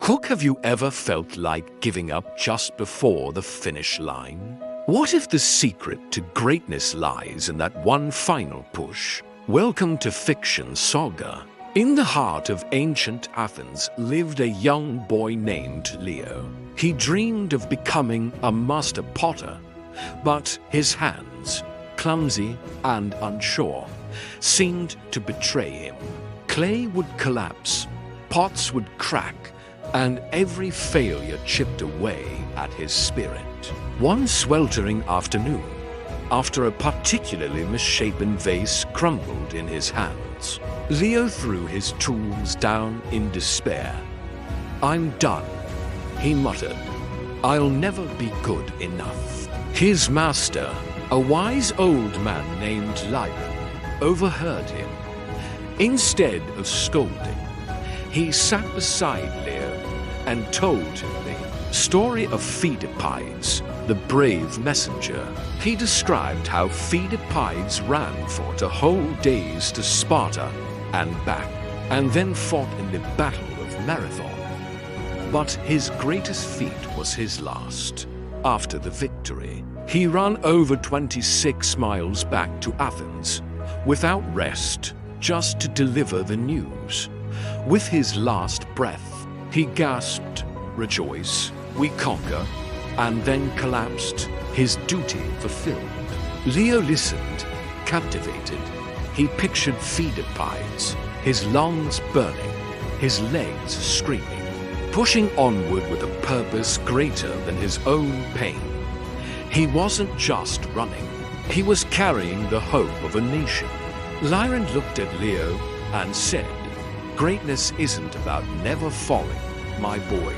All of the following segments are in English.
Cook, have you ever felt like giving up just before the finish line? What if the secret to greatness lies in that one final push? Welcome to Fiction Saga. In the heart of ancient Athens lived a young boy named Leo. He dreamed of becoming a master potter, but his hands, clumsy and unsure, seemed to betray him. Clay would collapse, pots would crack, and every failure chipped away at his spirit. One sweltering afternoon, after a particularly misshapen vase crumbled in his hands, Leo threw his tools down in despair. "I'm done," he muttered. "I'll never be good enough." His master, a wise old man named Lyra, overheard him. Instead of scolding, he sat beside Leo and told him the story of Pheidippides, the brave messenger. He described how Pheidippides ran for whole days to Sparta and back, and then fought in the Battle of Marathon. But his greatest feat was his last. After the victory, he ran over 26 miles back to Athens, without rest, just to deliver the news. With his last breath, he gasped, "Rejoice, we conquer," and then collapsed, his duty fulfilled. Leo listened, captivated. He pictured Pheidippides, his lungs burning, his legs screaming, pushing onward with a purpose greater than his own pain. He wasn't just running, he was carrying the hope of a nation. Lyra looked at Leo and said, "Greatness isn't about never falling, my boy.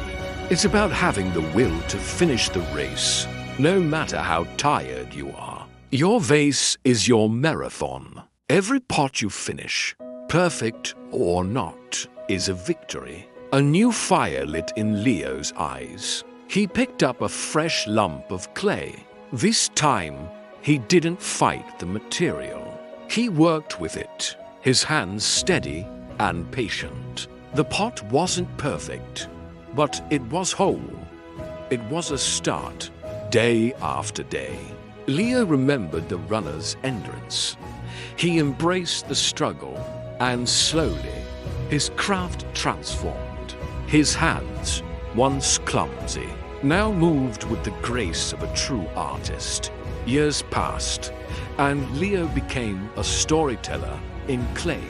It's about having the will to finish the race, no matter how tired you are. Your vase is your marathon. Every pot you finish, perfect or not, is a victory." A new fire lit in Leo's eyes. He picked up a fresh lump of clay. This time, he didn't fight the material. He worked with it, his hands steady and patient. The pot wasn't perfect, but it was whole. It was a start, day after day. Leo remembered the runner's endurance. He embraced the struggle, and slowly, his craft transformed. His hands, once clumsy, now moved with the grace of a true artist. Years passed, and Leo became a storyteller in clay.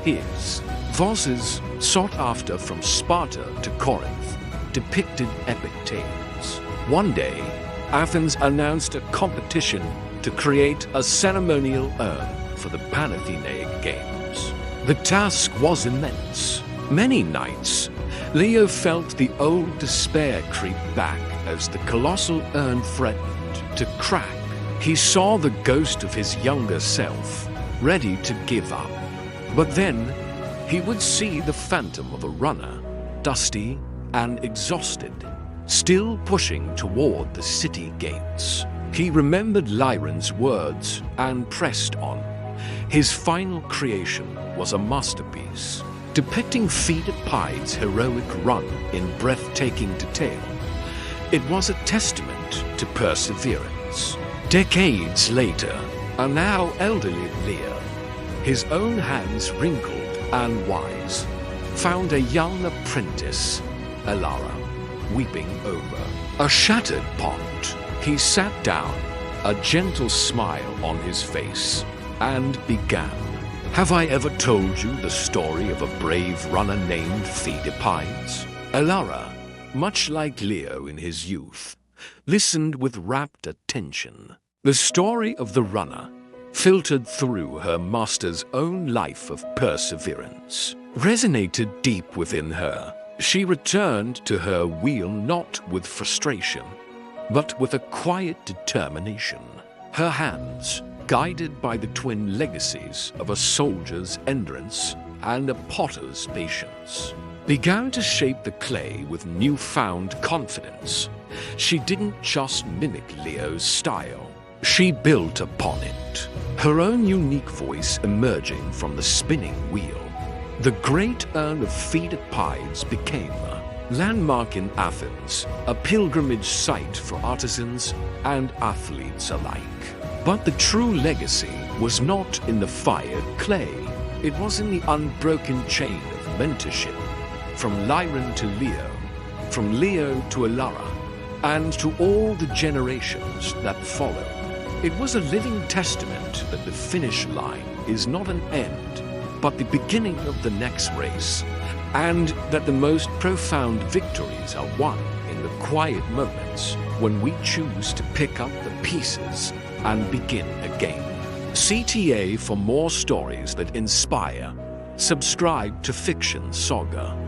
His vases, sought after from Sparta to Corinth, depicted epic tales. One day, Athens announced a competition to create a ceremonial urn for the Panathenaic Games. The task was immense. Many nights, Leo felt the old despair creep back as the colossal urn threatened to crack. He saw the ghost of his younger self, ready to give up. But then, he would see the phantom of a runner, dusty and exhausted, still pushing toward the city gates. He remembered Lyran's words and pressed on. His final creation was a masterpiece, depicting Pheidippides' heroic run in breathtaking detail. It was a testament to perseverance. Decades later, a now elderly Leo, his own hands wrinkled and wise, found a young apprentice, Alara, weeping over a shattered pot. He sat down, a gentle smile on his face, and began. "Have I ever told you the story of a brave runner named Pheidippides?" Alara, much like Leo in his youth, listened with rapt attention. The story of the runner filtered through her master's own life of perseverance, resonated deep within her. She returned to her wheel not with frustration, but with a quiet determination. Her hands, guided by the twin legacies of a soldier's endurance and a potter's patience, began to shape the clay with newfound confidence. She didn't just mimic Leo's style. She built upon it, her own unique voice emerging from the spinning wheel. The great urn of Pheidippides became landmark in Athens, a pilgrimage site for artisans and athletes alike. But the true legacy was not in the fired clay. It was in the unbroken chain of mentorship, from Lyran to Leo, from Leo to Alara, and to all the generations that followed. It was a living testament that the finish line is not an end, but the beginning of the next race, and that the most profound victories are won in the quiet moments when we choose to pick up the pieces and begin again. CTA for more stories that inspire. Subscribe to Fiction Saga.